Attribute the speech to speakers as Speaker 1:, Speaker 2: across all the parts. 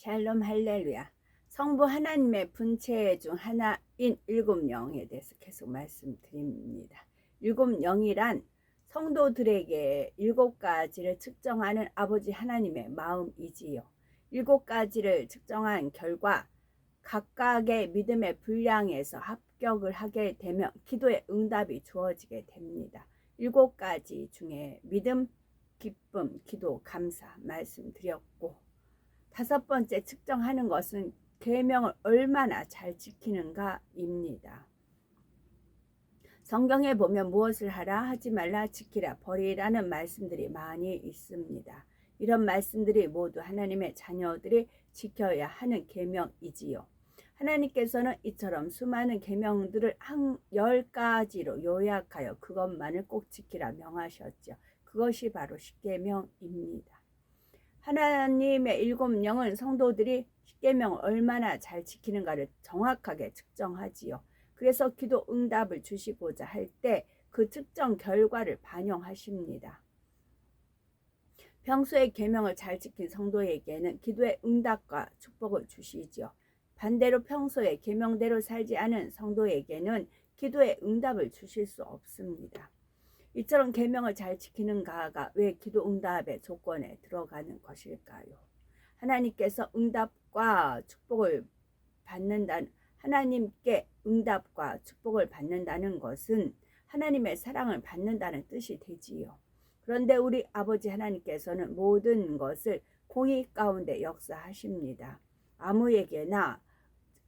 Speaker 1: 샬롬 할렐루야. 성부 하나님의 분체 중 하나인 일곱 영에 대해서 계속 말씀드립니다. 일곱 영이란 성도들에게 일곱 가지를 측정하는 아버지 하나님의 마음이지요. 일곱 가지를 측정한 결과 각각의 믿음의 분량에서 합격을 하게 되면 기도의 응답이 주어지게 됩니다. 일곱 가지 중에 믿음, 기쁨, 기도, 감사 말씀드렸고, 다섯 번째 측정하는 것은 계명을 얼마나 잘 지키는가입니다. 성경에 보면 무엇을 하라, 하지 말라, 지키라, 버리라는 말씀들이 많이 있습니다. 이런 말씀들이 모두 하나님의 자녀들이 지켜야 하는 계명이지요. 하나님께서는 이처럼 수많은 계명들을 한 10가지로 요약하여 그것만을 꼭 지키라 명하셨죠. 그것이 바로 십계명입니다. 하나님의 일곱 영은 성도들이 십계명을 얼마나 잘 지키는가를 정확하게 측정하지요. 그래서 기도 응답을 주시고자 할 때 그 측정 결과를 반영하십니다. 평소에 계명을 잘 지킨 성도에게는 기도의 응답과 축복을 주시죠. 반대로 평소에 계명대로 살지 않은 성도에게는 기도의 응답을 주실 수 없습니다. 이처럼 계명을 잘 지키는가가 왜 기도 응답의 조건에 들어가는 것일까요? 하나님께서 응답과 축복을 받는다는, 하나님께 응답과 축복을 받는다는 것은 하나님의 사랑을 받는다는 뜻이 되지요. 그런데 우리 아버지 하나님께서는 모든 것을 공의 가운데 역사하십니다. 아무에게나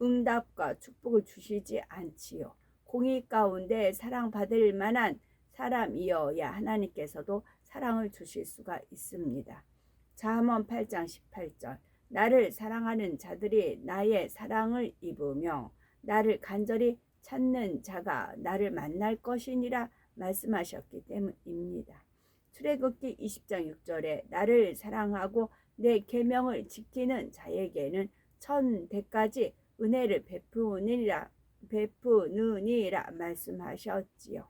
Speaker 1: 응답과 축복을 주시지 않지요. 공의 가운데 사랑받을 만한 사람이어야 하나님께서도 사랑을 주실 수가 있습니다. 잠언 8장 18절, 나를 사랑하는 자들이 나의 사랑을 입으며 나를 간절히 찾는 자가 나를 만날 것이니라 말씀하셨기 때문입니다. 출애굽기 20장 6절에 나를 사랑하고 내 계명을 지키는 자에게는 1000배까지 은혜를 베푸느니라 말씀하셨지요.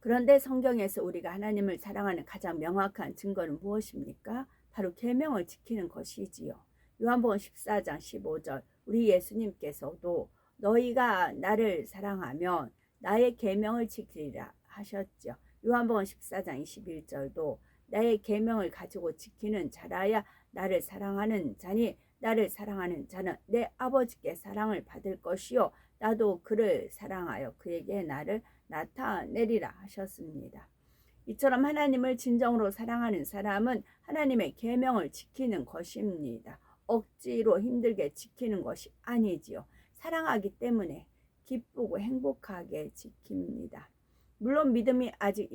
Speaker 1: 그런데 성경에서 우리가 하나님을 사랑하는 가장 명확한 증거는 무엇입니까? 바로 계명을 지키는 것이지요. 요한복음 14장 15절, 우리 예수님께서도 너희가 나를 사랑하면 나의 계명을 지키리라 하셨죠. 요한복음 14장 21절도 나의 계명을 가지고 지키는 자라야 나를 사랑하는 자니 나를 사랑하는 자는 내 아버지께 사랑을 받을 것이요 나도 그를 사랑하여 그에게 나를 나타내리라 하셨습니다. 이처럼 하나님을 진정으로 사랑하는 사람은 하나님의 계명을 지키는 것입니다. 억지로 힘들게 지키는 것이 아니지요. 사랑하기 때문에 기쁘고 행복하게 지킵니다. 물론 믿음이 아직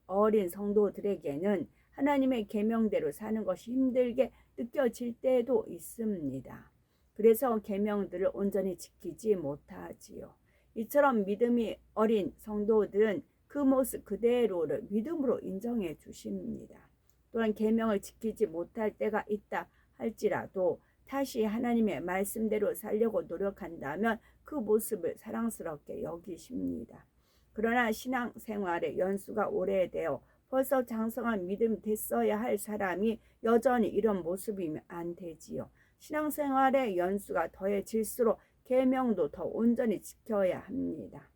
Speaker 1: 어린 성도들에게는 하나님의 계명대로 사는 것이 힘들게 느껴질 때도 있습니다. 그래서 계명들을 온전히 지키지 못하지요. 이처럼 믿음이 어린 성도들은 그 모습 그대로를 믿음으로 인정해 주십니다. 또한 계명을 지키지 못할 때가 있다 할지라도 다시 하나님의 말씀대로 살려고 노력한다면 그 모습을 사랑스럽게 여기십니다. 그러나 신앙생활의 연수가 오래되어 벌써 장성한 믿음이 됐어야 할 사람이 여전히 이런 모습이면 안 되지요. 신앙생활의 연수가 더해질수록 계명도 더 온전히 지켜야 합니다.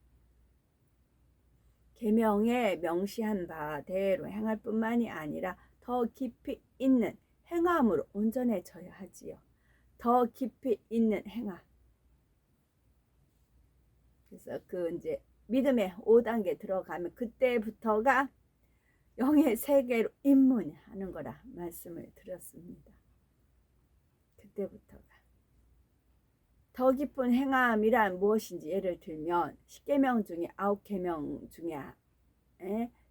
Speaker 1: 계명에 명시한 바대로 행할 뿐만이 아니라 더 깊이 있는 행함으로 온전해져야 하지요. 더 깊이 있는 행함. 그래서 이제 믿음의 5단계 들어가면 그때부터가 영의 세계로 입문하는 거라 말씀을 드렸습니다. 그때부터가. 더 깊은 행함이란 무엇인지 예를 들면 10계명 중에 9계명 중에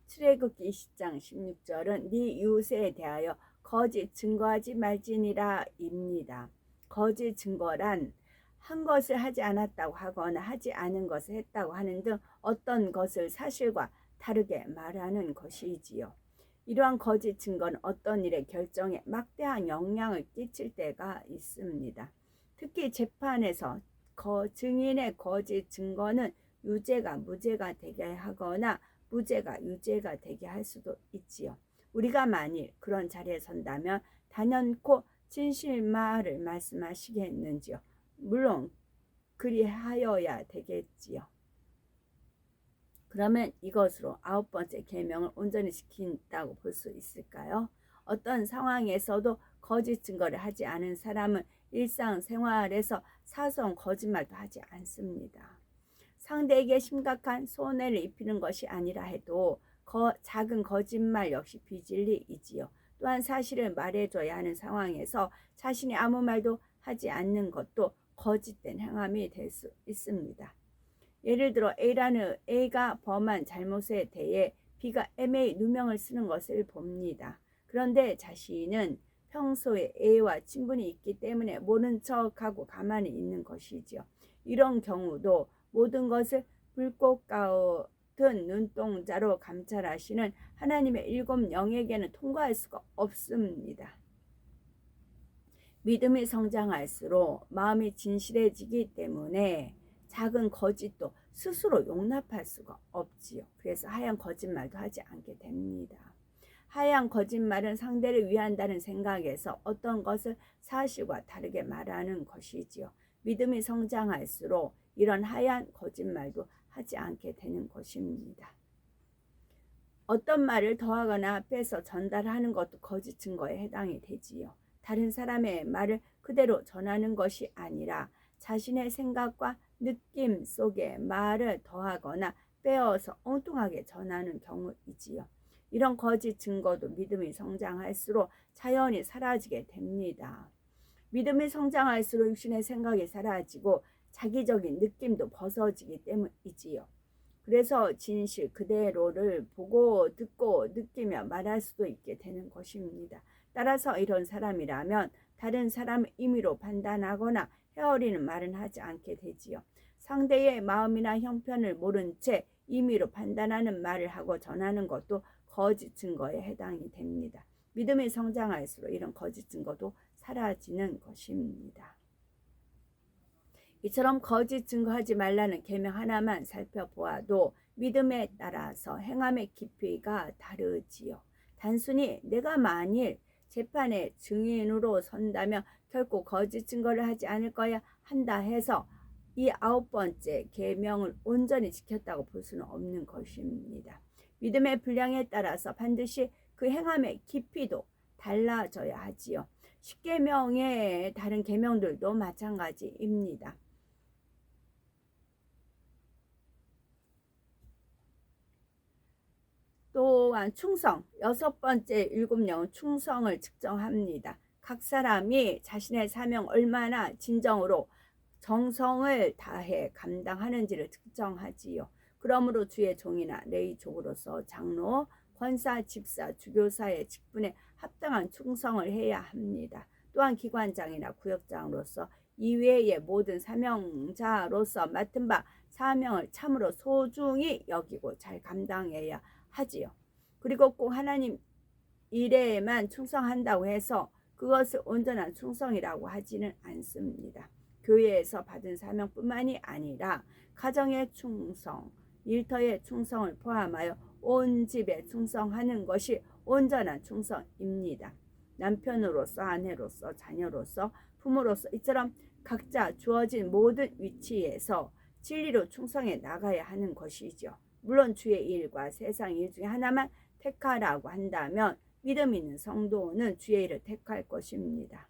Speaker 1: 출애굽기 20장 16절은 네 이웃에 대하여 거짓 증거하지 말지니라 입니다. 거짓 증거란 한 것을 하지 않았다고 하거나 하지 않은 것을 했다고 하는 등 어떤 것을 사실과 다르게 말하는 것이지요. 이러한 거짓 증거는 어떤 일의 결정에 막대한 영향을 끼칠 때가 있습니다. 특히 재판에서 증인의 거짓 증거는 유죄가 무죄가 되게 하거나 무죄가 유죄가 되게 할 수도 있지요. 우리가 만일 그런 자리에 선다면 단연코 진실말을 말씀하시겠는지요? 물론 그리하여야 되겠지요. 그러면 이것으로 9번째 계명을 온전히 지킨다고 볼 수 있을까요? 어떤 상황에서도 거짓 증거를 하지 않은 사람은 일상생활에서 사소한 거짓말도 하지 않습니다. 상대에게 심각한 손해를 입히는 것이 아니라 해도 작은 거짓말 역시 비진리이지요. 또한 사실을 말해줘야 하는 상황에서 자신이 아무 말도 하지 않는 것도 거짓된 행함이 될 수 있습니다. 예를 들어 A가 범한 잘못에 대해 B가 애매히 누명을 쓰는 것을 봅니다. 그런데 자신은 평소에 A와 친분이 있기 때문에 모른 척하고 가만히 있는 것이지요. 이런 경우도 모든 것을 불꽃 같은 눈동자로 감찰하시는 하나님의 7 영에게는 통과할 수가 없습니다. 믿음이 성장할수록 마음이 진실해지기 때문에 작은 거짓도 스스로 용납할 수가 없지요. 그래서 하얀 거짓말도 하지 않게 됩니다. 하얀 거짓말은 상대를 위한다는 생각에서 어떤 것을 사실과 다르게 말하는 것이지요. 믿음이 성장할수록 이런 하얀 거짓말도 하지 않게 되는 것입니다. 어떤 말을 더하거나 빼서 전달하는 것도 거짓 증거에 해당이 되지요. 다른 사람의 말을 그대로 전하는 것이 아니라 자신의 생각과 느낌 속에 말을 더하거나 빼어서 엉뚱하게 전하는 경우이지요. 이런 거짓 증거도 믿음이 성장할수록 자연히 사라지게 됩니다. 믿음이 성장할수록 육신의 생각이 사라지고 자기적인 느낌도 벗어지기 때문이지요. 그래서 진실 그대로를 보고 듣고 느끼며 말할 수도 있게 되는 것입니다. 따라서 이런 사람이라면 다른 사람의 임의로 판단하거나 헤아리는 말은 하지 않게 되지요. 상대의 마음이나 형편을 모른 채 임의로 판단하는 말을 하고 전하는 것도 거짓 증거에 해당이 됩니다. 믿음이 성장할수록 이런 거짓 증거도 사라지는 것입니다. 이처럼 거짓 증거하지 말라는 계명 하나만 살펴보아도 믿음에 따라서 행함의 깊이가 다르지요. 단순히 내가 만일 재판의 증인으로 선다면 결코 거짓 증거를 하지 않을 거야 한다 해서 이 9번째 계명을 온전히 지켰다고 볼 수는 없는 것입니다. 믿음의 분량에 따라서 반드시 그 행함의 깊이도 달라져야 하지요. 10계명의 다른 계명들도 마찬가지입니다. 또한 충성, 6번째 7영은 충성을 측정합니다. 각 사람이 자신의 사명 얼마나 진정으로 정성을 다해 감당하는지를 측정하지요. 그러므로 주의 종이나 레위족으로서 장로, 권사, 집사, 주교사의 직분에 합당한 충성을 해야 합니다. 또한 기관장이나 구역장으로서 이외의 모든 사명자로서 맡은 바 사명을 참으로 소중히 여기고 잘 감당해야 하지요. 그리고 꼭 하나님 일에만 충성한다고 해서 그것을 온전한 충성이라고 하지는 않습니다. 교회에서 받은 사명뿐만이 아니라 가정의 충성, 일터의 충성을 포함하여 온 집에 충성하는 것이 온전한 충성입니다. 남편으로서, 아내로서, 자녀로서, 부모로서 이처럼 각자 주어진 모든 위치에서 진리로 충성해 나가야 하는 것이죠. 물론 주의 일과 세상 일 중에 하나만 택하라고 한다면 믿음 있는 성도는 주의 일을 택할 것입니다.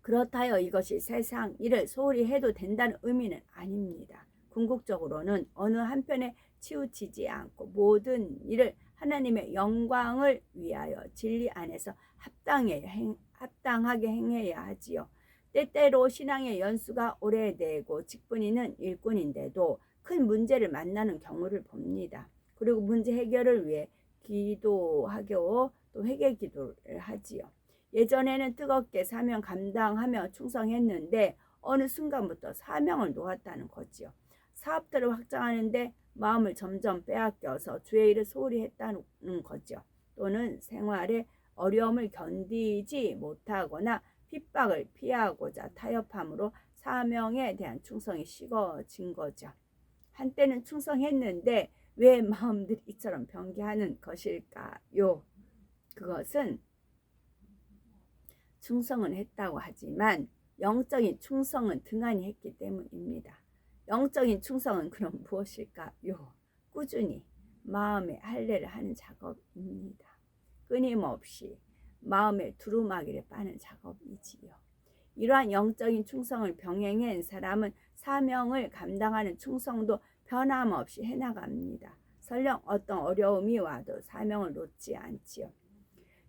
Speaker 1: 그렇다여 이것이 세상 일을 소홀히 해도 된다는 의미는 아닙니다. 궁극적으로는 어느 한편에 치우치지 않고 모든 일을 하나님의 영광을 위하여 진리 안에서 합당하게 행해야 하지요. 때때로 신앙의 연수가 오래되고 직분 있는 일꾼인데도 큰 문제를 만나는 경우를 봅니다. 그리고 문제 해결을 위해 기도하고 또 회개 기도를 하지요. 예전에는 뜨겁게 사명 감당하며 충성했는데 어느 순간부터 사명을 놓았다는 거지요. 사업들을 확장하는데 마음을 점점 빼앗겨서 주의 일을 소홀히 했다는 거죠. 또는 생활에 어려움을 견디지 못하거나 핍박을 피하고자 타협함으로 사명에 대한 충성이 식어진 거죠. 한때는 충성했는데 왜 마음들이 이처럼 변개하는 것일까요? 그것은 충성은 했다고 하지만 영적인 충성은 등한히 했기 때문입니다. 영적인 충성은 그럼 무엇일까요? 꾸준히 마음의 할례를 하는 작업입니다. 끊임없이 마음의 두루마기를 빠는 작업이지요. 이러한 영적인 충성을 병행한 사람은 사명을 감당하는 충성도 변함없이 해나갑니다. 설령 어떤 어려움이 와도 사명을 놓지 않지요.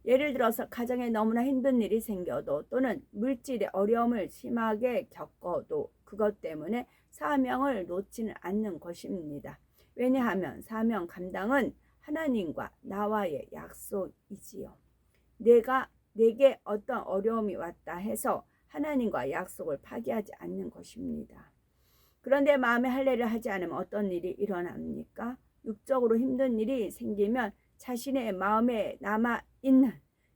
Speaker 1: 예를 들어서 가정에 너무나 힘든 일이 생겨도 또는 물질의 어려움을 심하게 겪어도 그것 때문에 사명을 놓지는 않는 것입니다. 왜냐하면 사명 감당은 하나님과 나와의 약속이지요. 내게 어떤 어려움이 왔다 해서 하나님과 약속을 파기하지 않는 것입니다. 그런데 마음의 할례를 하지 않으면 어떤 일이 일어납니까? 육적으로 힘든 일이 생기면 자신의 마음에 남아있는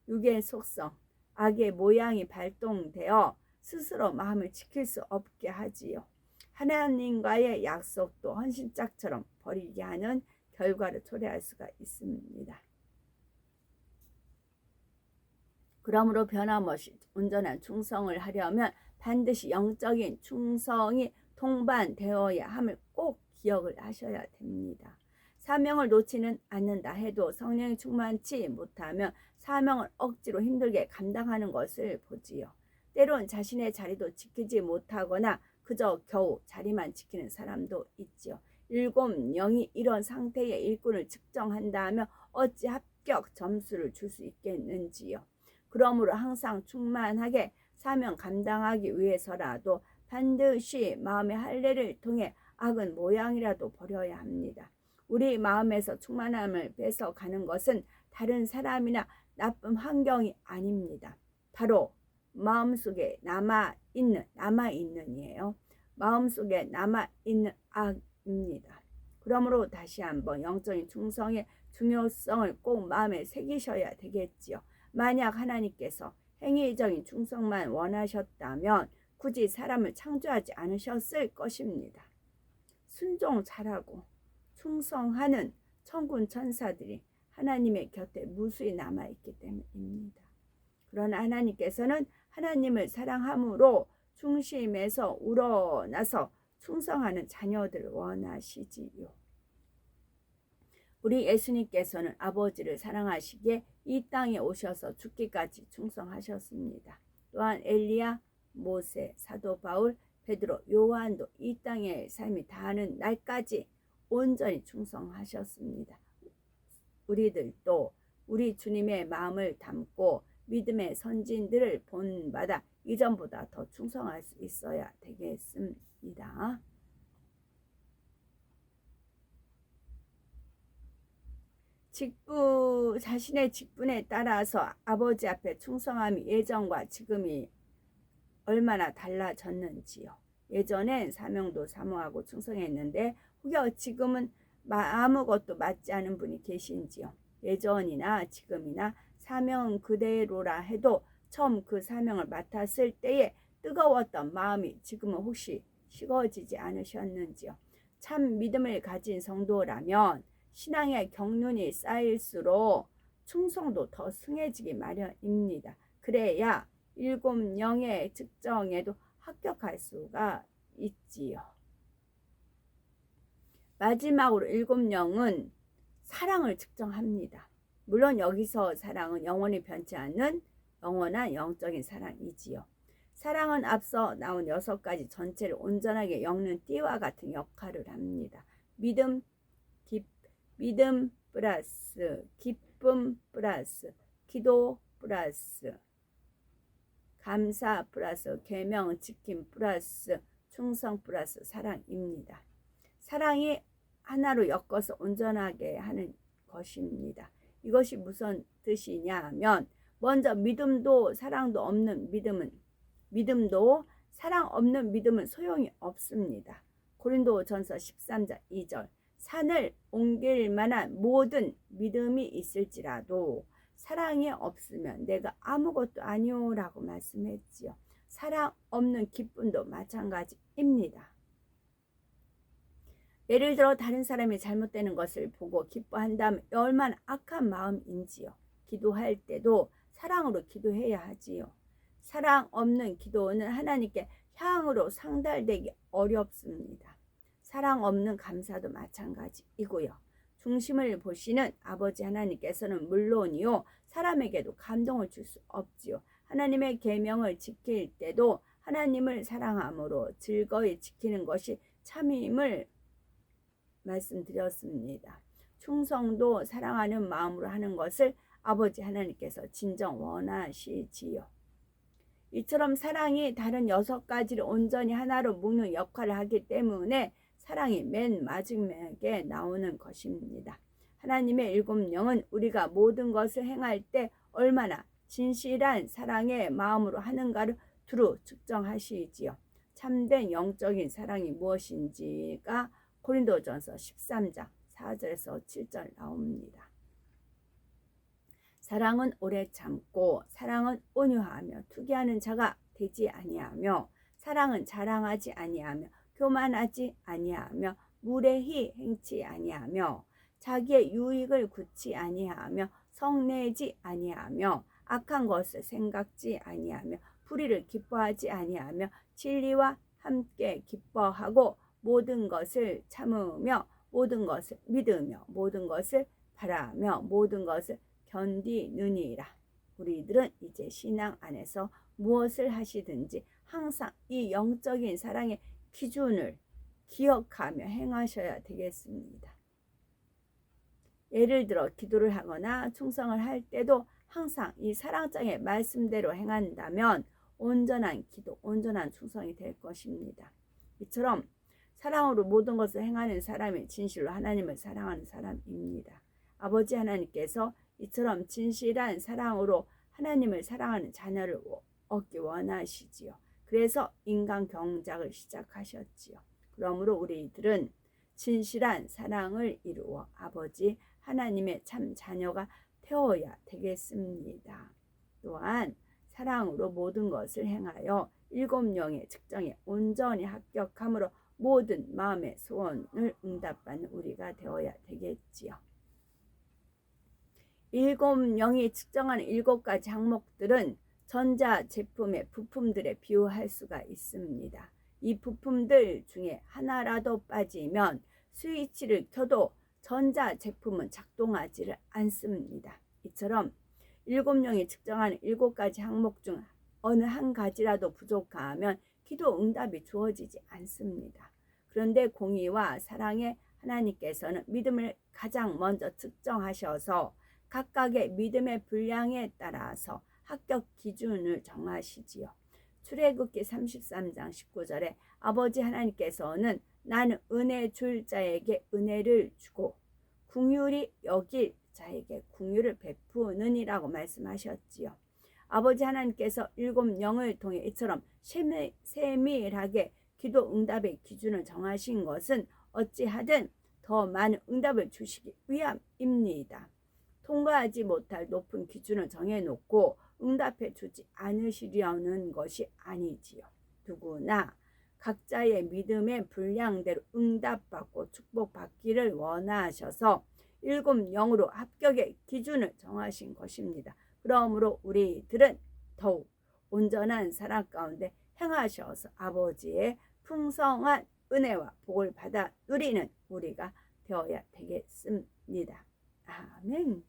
Speaker 1: 육의 속성, 악의 모양이 발동되어 스스로 마음을 지킬 수 없게 하지요. 하나님과의 약속도 헌신짝처럼 버리게 하는 결과를 초래할 수가 있습니다. 그러므로 변함없이 온전한 충성을 하려면 반드시 영적인 충성이 동반되어야 함을 꼭 기억을 하셔야 됩니다. 사명을 놓지는 않는다 해도 성령이 충만치 못하면 사명을 억지로 힘들게 감당하는 것을 보지요. 때론 자신의 자리도 지키지 못하거나 그저 겨우 자리만 지키는 사람도 있지요. 7영이 이런 상태의 일꾼을 측정한다면 어찌 합격 점수를 줄 수 있겠는지요. 그러므로 항상 충만하게 사명 감당하기 위해서라도 반드시 마음의 할례를 통해 악은 모양이라도 버려야 합니다. 우리 마음에서 충만함을 뺏어가는 것은 다른 사람이나 나쁜 환경이 아닙니다. 바로 마음속에 남아있는이에요. 마음속에 남아있는 악입니다. 그러므로 다시 한번 영적인 충성의 중요성을 꼭 마음에 새기셔야 되겠지요. 만약 하나님께서 행위적인 충성만 원하셨다면 굳이 사람을 창조하지 않으셨을 것입니다. 순종 잘하고 충성하는 천군 천사들이 하나님의 곁에 무수히 남아있기 때문입니다. 그러나 하나님께서는 하나님을 사랑함으로 중심에서 우러나서 충성하는 자녀들을 원하시지요. 우리 예수님께서는 아버지를 사랑하시기에 이 땅에 오셔서 죽기까지 충성하셨습니다. 또한 엘리야, 모세, 사도 바울, 베드로, 요한도 이 땅의 삶이 다하는 날까지 온전히 충성하셨습니다. 우리들도 우리 주님의 마음을 담고 믿음의 선진들을 본받아 이전보다 더 충성할 수 있어야 되겠습니다. 자신의 직분에 따라서 아버지 앞에 충성함이 예전과 지금이 얼마나 달라졌는지요. 예전엔 사명도 사모하고 충성했는데 혹여 지금은 아무것도 맞지 않은 분이 계신지요. 예전이나 지금이나 사명은 그대로라 해도 처음 그 사명을 맡았을 때에 뜨거웠던 마음이 지금은 혹시 식어지지 않으셨는지요. 참 믿음을 가진 성도라면 신앙의 경륜이 쌓일수록 충성도 더 승해지기 마련입니다. 그래야 7영의 측정에도 합격할 수가 있지요. 마지막으로 7영은 사랑을 측정합니다. 물론 여기서 사랑은 영원히 변치 않는 영원한 영적인 사랑이지요. 사랑은 앞서 나온 6가지 전체를 온전하게 엮는 띠와 같은 역할을 합니다. 믿음 플러스 기쁨 플러스 기도 플러스 감사 플러스 계명 지킴 플러스 충성 플러스 사랑입니다. 사랑이 하나로 엮어서 온전하게 하는 것입니다. 이것이 무슨 뜻이냐면 먼저 믿음도 사랑 없는 믿음은 소용이 없습니다. 고린도전서 13장 2절 산을 옮길 만한 모든 믿음이 있을지라도 사랑이 없으면 내가 아무것도 아니오라고 말씀했지요. 사랑 없는 기쁨도 마찬가지입니다. 예를 들어 다른 사람이 잘못되는 것을 보고 기뻐한다면 얼마나 악한 마음인지요. 기도할 때도 사랑으로 기도해야 하지요. 사랑 없는 기도는 하나님께 향으로 상달되기 어렵습니다. 사랑 없는 감사도 마찬가지이고요. 중심을 보시는 아버지 하나님께서는 물론이요, 사람에게도 감동을 줄 수 없지요. 하나님의 계명을 지킬 때도 하나님을 사랑함으로 즐거이 지키는 것이 참임을 말씀드렸습니다. 충성도 사랑하는 마음으로 하는 것을 아버지 하나님께서 진정 원하시지요. 이처럼 사랑이 다른 6가지를 온전히 하나로 묶는 역할을 하기 때문에 사랑이 맨 마지막에 나오는 것입니다. 하나님의 7영은 우리가 모든 것을 행할 때 얼마나 진실한 사랑의 마음으로 하는가를 두루 측정하시지요. 참된 영적인 사랑이 무엇인지가 고린도전서 13장 4절에서 7절 나옵니다. 사랑은 오래 참고, 사랑은 온유하며 투기하는 자가 되지 아니하며, 사랑은 자랑하지 아니하며 교만하지 아니하며 무례히 행치 아니하며 자기의 유익을 굳지 아니하며 성내지 아니하며 악한 것을 생각지 아니하며 불의를 기뻐하지 아니하며 진리와 함께 기뻐하고 모든 것을 참으며 모든 것을 믿으며 모든 것을 바라며 모든 것을 견디느니라. 우리들은 이제 신앙 안에서 무엇을 하시든지 항상 이 영적인 사랑의 기준을 기억하며 행하셔야 되겠습니다. 예를 들어 기도를 하거나 충성을 할 때도 항상 이 사랑장의 말씀대로 행한다면 온전한 기도, 온전한 충성이 될 것입니다. 이처럼 사랑으로 모든 것을 행하는 사람이 진실로 하나님을 사랑하는 사람입니다. 아버지 하나님께서 이처럼 진실한 사랑으로 하나님을 사랑하는 자녀를 얻기 원하시지요. 그래서 인간 경작을 시작하셨지요. 그러므로 우리들은 진실한 사랑을 이루어 아버지 하나님의 참 자녀가 되어야 되겠습니다. 또한 사랑으로 모든 것을 행하여 7영의 측정에 온전히 합격함으로 모든 마음의 소원을 응답받는 우리가 되어야 되겠지요. 7영이 측정하는 7가지 항목들은 전자제품의 부품들에 비유할 수가 있습니다. 이 부품들 중에 하나라도 빠지면 스위치를 켜도 전자제품은 작동하지를 않습니다. 이처럼 7영이 측정하는 7가지 항목 중 어느 한 가지라도 부족하면 기도 응답이 주어지지 않습니다. 그런데 공의와 사랑의 하나님께서는 믿음을 가장 먼저 측정하셔서 각각의 믿음의 분량에 따라서 합격 기준을 정하시지요. 출애굽기 33장 19절에 아버지 하나님께서는 나는 은혜 줄 자에게 은혜를 주고 긍휼히 여길 자에게 긍휼을 베푸느니라고 말씀하셨지요. 아버지 하나님께서 7영을 통해 이처럼 세밀하게 기도 응답의 기준을 정하신 것은 어찌하든 더 많은 응답을 주시기 위함입니다. 통과하지 못할 높은 기준을 정해놓고 응답해 주지 않으시려는 것이 아니지요. 누구나 각자의 믿음의 분량대로 응답받고 축복받기를 원하셔서 7영으로 합격의 기준을 정하신 것입니다. 그러므로 우리들은 더욱 온전한 사랑 가운데 행하셔서 아버지의 풍성한 은혜와 복을 받아 누리는 우리가 되어야 되겠습니다. 아멘.